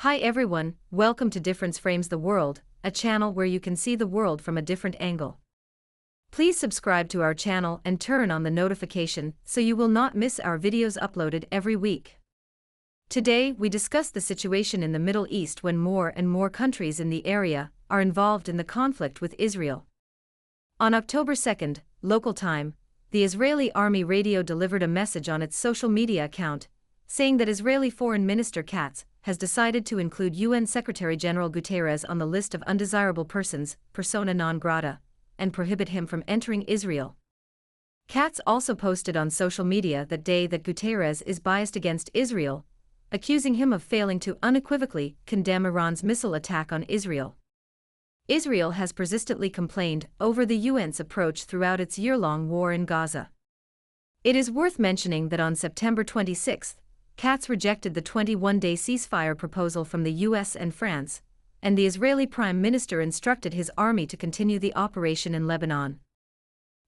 Hi everyone, welcome to Difference Frames the World, a channel where you can see the world from a different angle. Please subscribe to our channel and turn on the notification so you will not miss our videos uploaded every week. Today we discuss the situation in the Middle East when more and more countries in the area are involved in the conflict with Israel. On October 2nd, local time, the Israeli Army radio delivered a message on its social media account, saying that Israeli Foreign Minister Katz has decided to include UN Secretary-General Guterres on the list of undesirable persons, persona non grata, and prohibit him from entering Israel. Katz also posted on social media that day that Guterres is biased against Israel, accusing him of failing to unequivocally condemn Iran's missile attack on Israel. Israel has persistently complained over the UN's approach throughout its year-long war in Gaza. It is worth mentioning that on September 26, Katz rejected the 21-day ceasefire proposal from the US and France, and the Israeli Prime Minister instructed his army to continue the operation in Lebanon.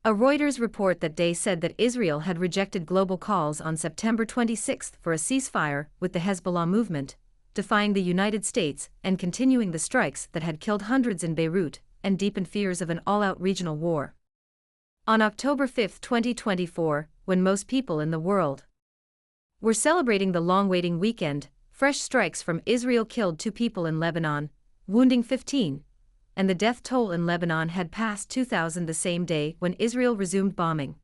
A Reuters report that day said that Israel had rejected global calls on September 26 for a ceasefire with the Hezbollah movement, defying the United States and continuing the strikes that had killed hundreds in Beirut and deepened fears of an all-out regional war. On October 5, 2024, when most people in the world were celebrating the long-waiting weekend, fresh strikes from Israel killed 2 people in Lebanon, wounding 15, and the death toll in Lebanon had passed 2,000 the same day when Israel resumed bombing.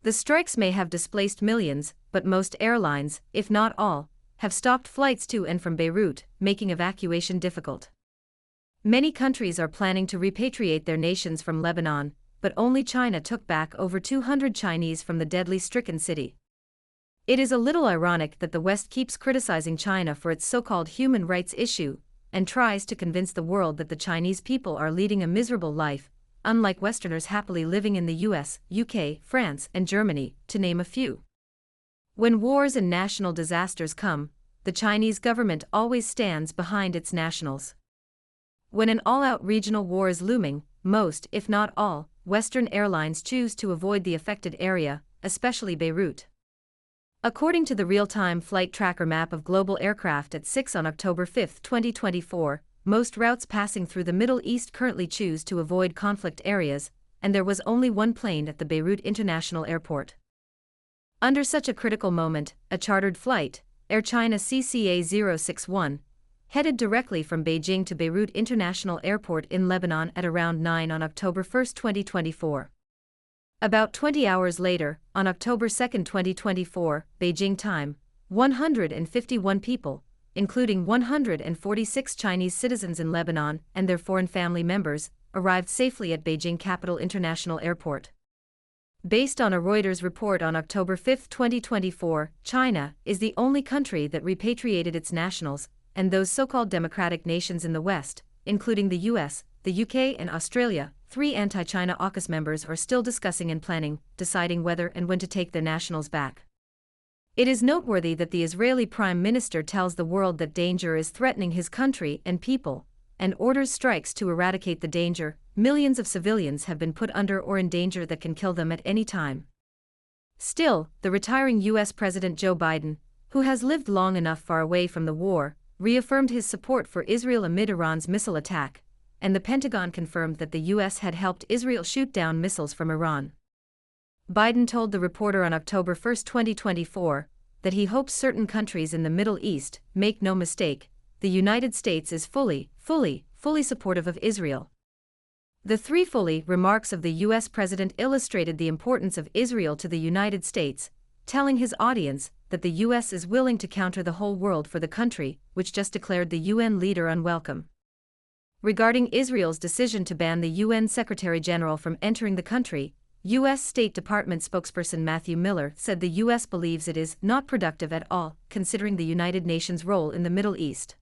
The strikes may have displaced millions, but most airlines, if not all, have stopped flights to and from Beirut, making evacuation difficult. Many countries are planning to repatriate their nations from Lebanon, but only China took back over 200 Chinese from the deadly stricken city. It is a little ironic that the West keeps criticizing China for its so-called human rights issue, and tries to convince the world that the Chinese people are leading a miserable life, unlike Westerners happily living in the US, UK, France, and Germany, to name a few. When wars and national disasters come, the Chinese government always stands behind its nationals. When an all-out regional war is looming, most, if not all, Western airlines choose to avoid the affected area, especially Beirut. According to the real-time flight tracker map of global aircraft at 6 on October 5, 2024, most routes passing through the Middle East currently choose to avoid conflict areas, and there was only one plane at the Beirut International Airport. Under such a critical moment, a chartered flight, Air China CCA 061, headed directly from Beijing to Beirut International Airport in Lebanon at around 9 on October 1, 2024. About 20 hours later, on October 2, 2024, Beijing time, 151 people, including 146 Chinese citizens in Lebanon and their foreign family members, arrived safely at Beijing Capital International Airport. Based on a Reuters report on October 5, 2024, China is the only country that repatriated its nationals, and those so-called democratic nations in the West, including the US, the UK and Australia, 3 anti-China AUKUS members are still discussing and deciding whether and when to take their nationals back. It is noteworthy that the Israeli Prime Minister tells the world that danger is threatening his country and people, and orders strikes to eradicate the danger. Millions of civilians have been put under or in danger that can kill them at any time. Still, the retiring US President Joe Biden, who has lived long enough far away from the war, reaffirmed his support for Israel amid Iran's missile attack, and the Pentagon confirmed that the US had helped Israel shoot down missiles from Iran. Biden told the reporter on October 1, 2024, that he hopes certain countries in the Middle East make no mistake, the United States is fully supportive of Israel. The three fully remarks of the US president illustrated the importance of Israel to the United States, telling his audience that the US is willing to counter the whole world for the country, which just declared the UN leader unwelcome. Regarding Israel's decision to ban the UN Secretary-General from entering the country, U.S. State Department spokesperson Matthew Miller said the U.S. believes it is not productive at all, considering the United Nations' role in the Middle East.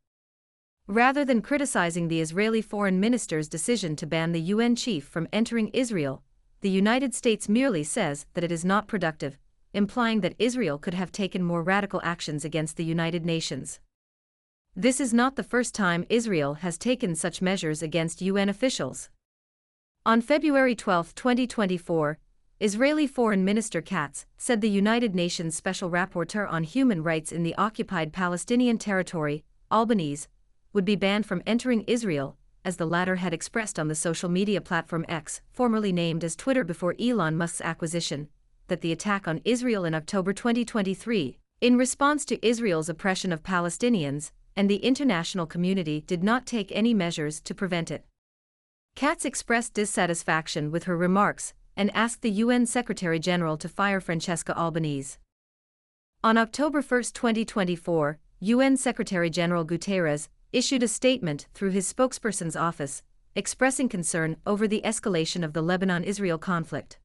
Rather than criticizing the Israeli foreign minister's decision to ban the UN chief from entering Israel, the United States merely says that it is not productive, implying that Israel could have taken more radical actions against the United Nations. This is not the first time Israel has taken such measures against UN officials. On February 12, 2024, Israeli Foreign Minister Katz said the United Nations Special Rapporteur on Human Rights in the occupied Palestinian territory Albanese, would be banned from entering Israel, as the latter had expressed on the social media platform X, formerly named as Twitter before Elon Musk's acquisition, that the attack on Israel in October 2023, in response to Israel's oppression of Palestinians, and the international community did not take any measures to prevent it. Katz expressed dissatisfaction with her remarks and asked the UN Secretary-General to fire Francesca Albanese. On October 1, 2024, UN Secretary-General Guterres issued a statement through his spokesperson's office, expressing concern over the escalation of the Lebanon-Israel conflict.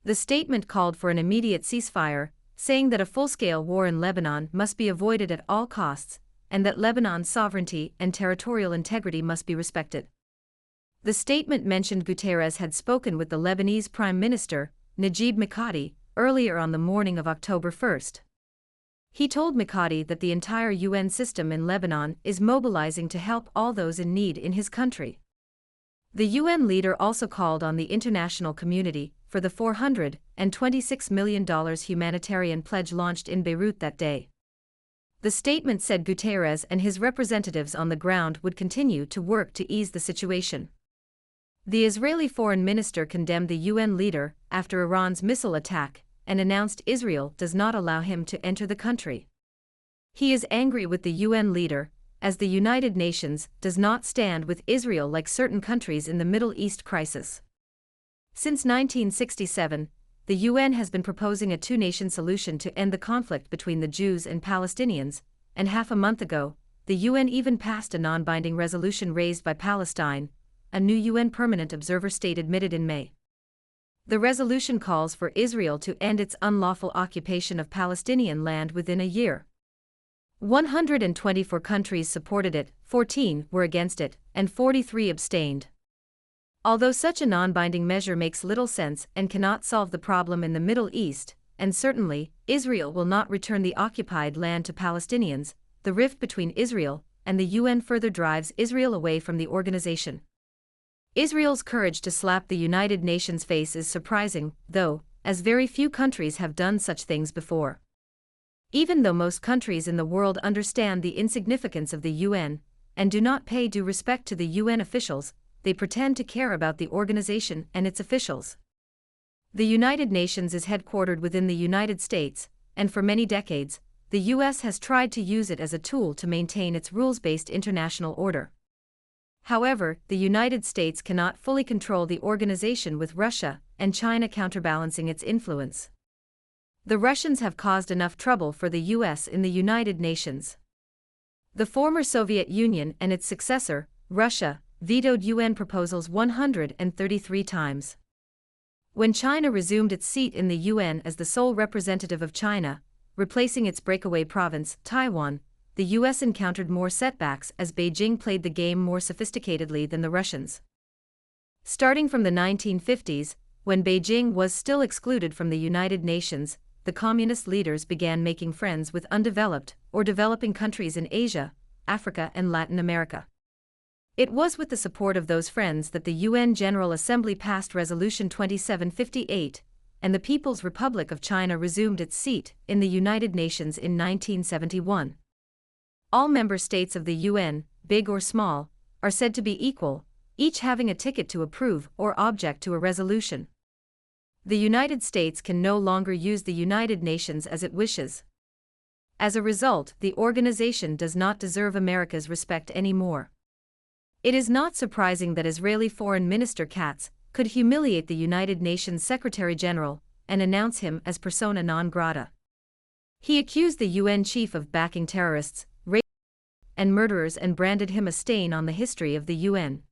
The statement called for an immediate ceasefire, saying that a full-scale war in Lebanon must be avoided at all costs, and that Lebanon's sovereignty and territorial integrity must be respected. The statement mentioned Guterres had spoken with the Lebanese Prime Minister, Najib Mikati, earlier on the morning of October 1. He told Mikati that the entire UN system in Lebanon is mobilizing to help all those in need in his country. The UN leader also called on the international community for the $426 million humanitarian pledge launched in Beirut that day. The statement said Guterres and his representatives on the ground would continue to work to ease the situation. The Israeli foreign minister condemned the UN leader after Iran's missile attack and announced Israel does not allow him to enter the country. He is angry with the UN leader, as the United Nations does not stand with Israel like certain countries in the Middle East crisis. Since 1967, the UN has been proposing a two-nation solution to end the conflict between the Jews and Palestinians, and half a month ago, the UN even passed a non-binding resolution raised by Palestine, a new UN permanent observer state admitted in May. The resolution calls for Israel to end its unlawful occupation of Palestinian land within a year. 124 countries supported it, 14 were against it, and 43 abstained. Although such a non-binding measure makes little sense and cannot solve the problem in the Middle East, and certainly, Israel will not return the occupied land to Palestinians, the rift between Israel and the UN further drives Israel away from the organization. Israel's courage to slap the United Nations face is surprising, though, as very few countries have done such things before. Even though most countries in the world understand the insignificance of the UN, and do not pay due respect to the UN officials, they pretend to care about the organization and its officials. The United Nations is headquartered within the United States, and for many decades, the US has tried to use it as a tool to maintain its rules-based international order. However, the United States cannot fully control the organization with Russia and China counterbalancing its influence. The Russians have caused enough trouble for the US in the United Nations. The former Soviet Union and its successor, Russia, vetoed UN proposals 133 times. When China resumed its seat in the UN as the sole representative of China, replacing its breakaway province, Taiwan, the US encountered more setbacks as Beijing played the game more sophisticatedly than the Russians. Starting from the 1950s, when Beijing was still excluded from the United Nations, the communist leaders began making friends with undeveloped or developing countries in Asia, Africa, and Latin America. It was with the support of those friends that the UN General Assembly passed Resolution 2758, and the People's Republic of China resumed its seat in the United Nations in 1971. All member states of the UN, big or small, are said to be equal, each having a ticket to approve or object to a resolution. The United States can no longer use the United Nations as it wishes. As a result, the organization does not deserve America's respect anymore. It is not surprising that Israeli Foreign Minister Katz could humiliate the United Nations Secretary-General and announce him as persona non grata. He accused the UN chief of backing terrorists, and murderers and branded him a stain on the history of the UN.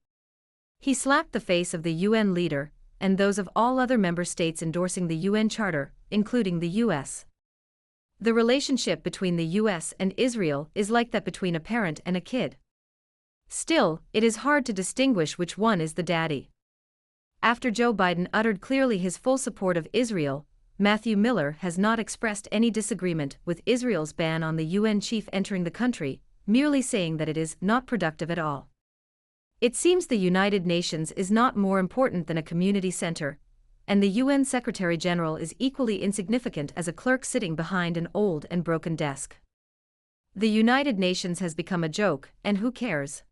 He slapped the face of the UN leader, and those of all other member states endorsing the UN Charter, including the US. The relationship between the US and Israel is like that between a parent and a kid. Still, it is hard to distinguish which one is the daddy. After Joe Biden uttered clearly his full support of Israel, Matthew Miller has not expressed any disagreement with Israel's ban on the UN chief entering the country, merely saying that it is not productive at all. It seems the United Nations is not more important than a community center, and the UN Secretary-General is equally insignificant as a clerk sitting behind an old and broken desk. The United Nations has become a joke, and who cares?